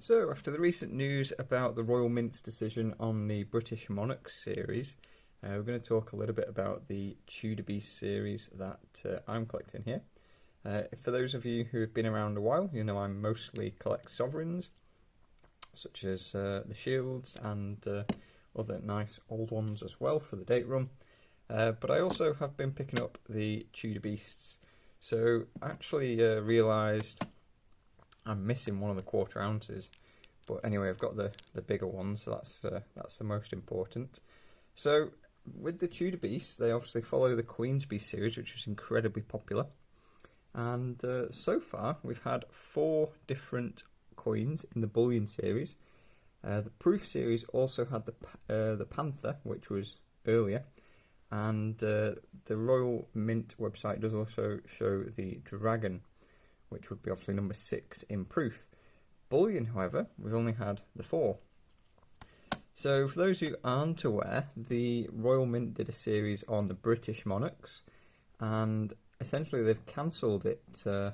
So, after the recent news about the Royal Mint's decision on the British Monarchs series, we're going to talk a little bit about the Tudor Beasts series that I'm collecting here. For those of you who have been around a while, you know I mostly collect sovereigns, such as the shields and other nice old ones as well for the date run. But I also have been picking up the Tudor Beasts. So I actually realised I'm missing one of the quarter ounces, but anyway, I've got the bigger one, so that's the most important. So with the Tudor Beasts, they obviously follow the Queen's Beast series, which is incredibly popular. And so far, we've had 4 different coins in the Bullion series. The Proof series also had the Panther, which was earlier, and the Royal Mint website does also show the Dragon, which would be obviously number 6 in Proof. Bullion, however, we've only had the 4. So for those who aren't aware, the Royal Mint did a series on the British monarchs, and essentially they've cancelled it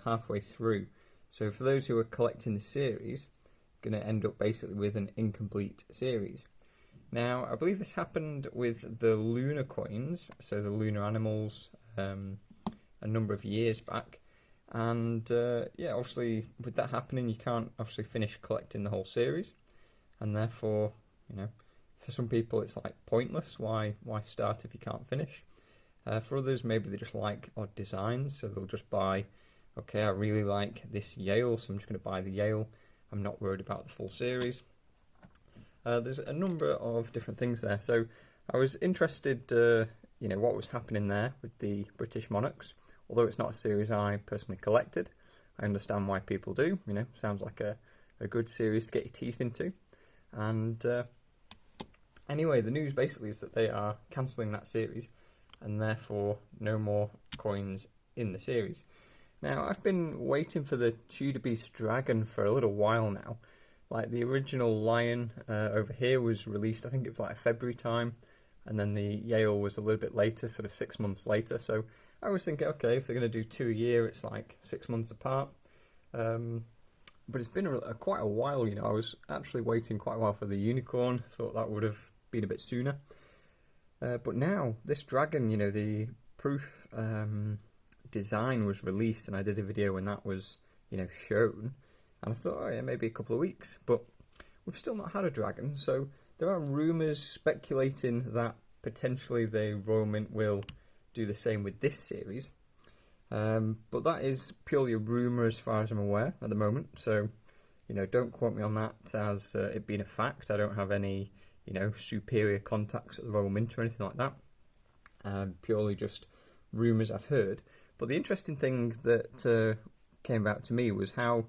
halfway through. So for those who are collecting the series, going to end up basically with an incomplete series. Now, I believe this happened with the lunar coins, so the lunar animals, a number of years back. And yeah, obviously with that happening, you can't obviously finish collecting the whole series, and therefore, you know, for some people it's like pointless. Why start if you can't finish? For others, maybe they just like odd designs, so they'll just buy. Okay, I really like this Yale, so I'm just going to buy the Yale. I'm not worried about the full series. There's a number of different things there. So I was interested, you know, what was happening there with the British monarchs. Although it's not a series I personally collected, I understand why people do. You know, sounds like a good series to get your teeth into. And anyway, the news basically is that they are cancelling that series, and therefore no more coins in the series. Now, I've been waiting for the Tudor Beast Dragon for a little while now. Like, the original Lion over here was released, I think it was like February time, and then the Yale was a little bit later, sort of 6 months later. So I was thinking, okay, if they're going to do 2 a year, it's like 6 months apart. But it's been quite a while, you know. I was actually waiting quite a while for the Unicorn. Thought that would have been a bit sooner. But now, this Dragon, you know, the Proof design was released, and I did a video when that was, you know, shown. And I thought, oh yeah, maybe a couple of weeks. But we've still not had a Dragon, so there are rumours speculating that potentially the Royal Mint will do the same with this series, but that is purely a rumour as far as I'm aware at the moment. So, you know, don't quote me on that as it being a fact. I don't have any, you know, superior contacts at the Royal Mint or anything like that. Purely just rumours I've heard. But the interesting thing that came about to me was how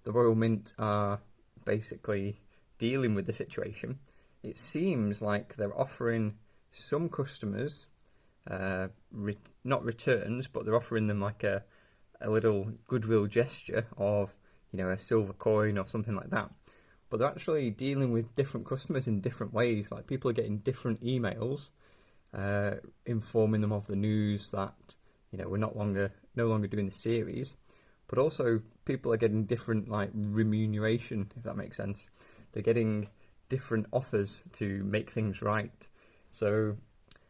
the Royal Mint are basically dealing with the situation. It seems like they're offering some customers not returns, but they're offering them like a little goodwill gesture of, you know, a silver coin or something like that. But they're actually dealing with different customers in different ways. Like, people are getting different emails informing them of the news that, you know, we're no longer doing the series. But also, people are getting different, like, remuneration, if that makes sense. They're getting different offers to make things right. So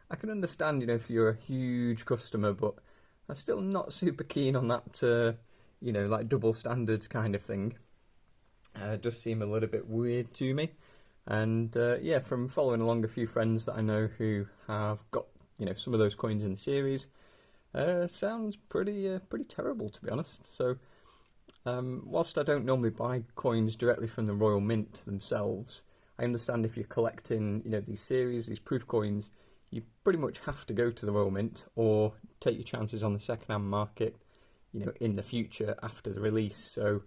I can understand, you know, if you're a huge customer, but I'm still not super keen on that, you know, like double standards kind of thing. It does seem a little bit weird to me. And yeah, from following along a few friends that I know who have got, you know, some of those coins in the series, sounds pretty terrible, to be honest. So whilst I don't normally buy coins directly from the Royal Mint themselves, I understand if you're collecting, you know, these series, these proof coins, you pretty much have to go to the Royal Mint or take your chances on the second-hand market, you know, in the future after the release. So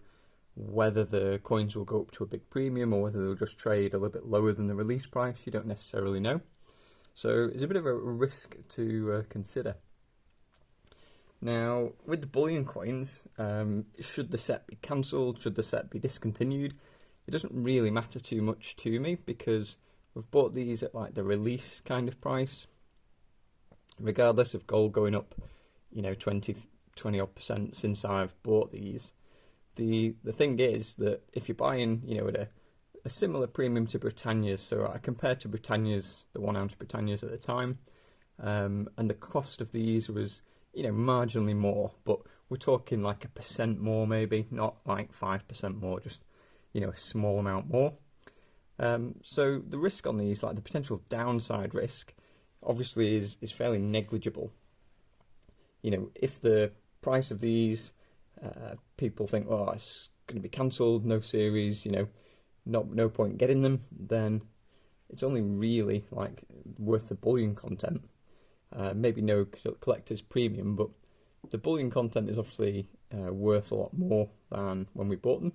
whether the coins will go up to a big premium or whether they'll just trade a little bit lower than the release price, you don't necessarily know. So it's a bit of a risk to consider. Now, with the bullion coins, should the set be cancelled? Should the set be discontinued? It doesn't really matter too much to me, because we've bought these at like the release kind of price. Regardless of gold going up, you know, 20 odd % since I've bought these, the thing is that if you're buying, at a similar premium to Britannia's, so I compared to Britannia's, the 1 ounce Britannia's at the time, and the cost of these was, marginally more, but we're talking like 1% more maybe, not like 5% more, just, a small amount more. So the risk on these, like the potential downside risk, obviously is fairly negligible. If the price of these, people think, oh, it's going to be cancelled, no series, no point getting them, then it's only really like worth the bullion content. Maybe no collector's premium, but the bullion content is obviously worth a lot more than when we bought them.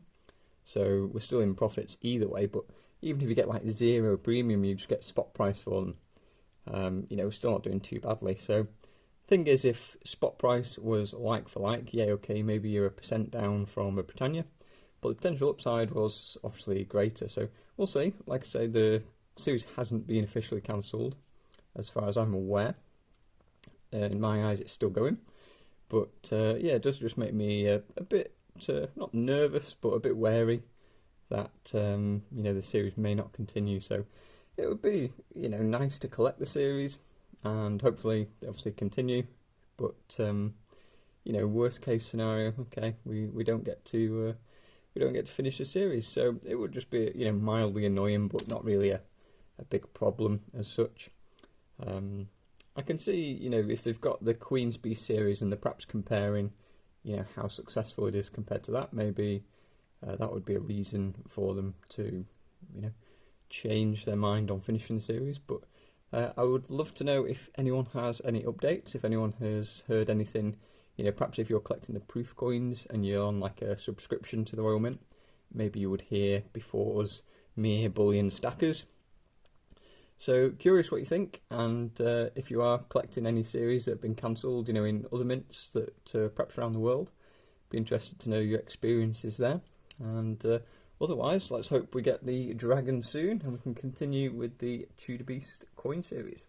So we're still in profits either way, but even if you get like 0 premium, you just get spot price for them. We're still not doing too badly. So thing is, if spot price was like for like, yeah, okay, maybe you're 1% down from a Britannia, but the potential upside was obviously greater. So we'll see. Like I say, the series hasn't been officially cancelled, as far as I'm aware. In my eyes, it's still going. But yeah, it does just make me a bit, not nervous, but a bit wary that, the series may not continue. So it would be, nice to collect the series and hopefully, obviously, continue. But, worst case scenario, okay, we don't get to finish the series. So it would just be, mildly annoying, but not really a big problem as such. I can see, if they've got the Queen's Beast series and they're perhaps comparing, how successful it is compared to that, maybe that would be a reason for them to, change their mind on finishing the series. But I would love to know if anyone has any updates, if anyone has heard anything, perhaps if you're collecting the proof coins and you're on like a subscription to the Royal Mint, maybe you would hear before us mere bullion stackers. So curious what you think, and if you are collecting any series that have been cancelled, in other mints that perhaps around the world, be interested to know your experiences there. And otherwise, let's hope we get the dragon soon, and we can continue with the Tudor Beast coin series.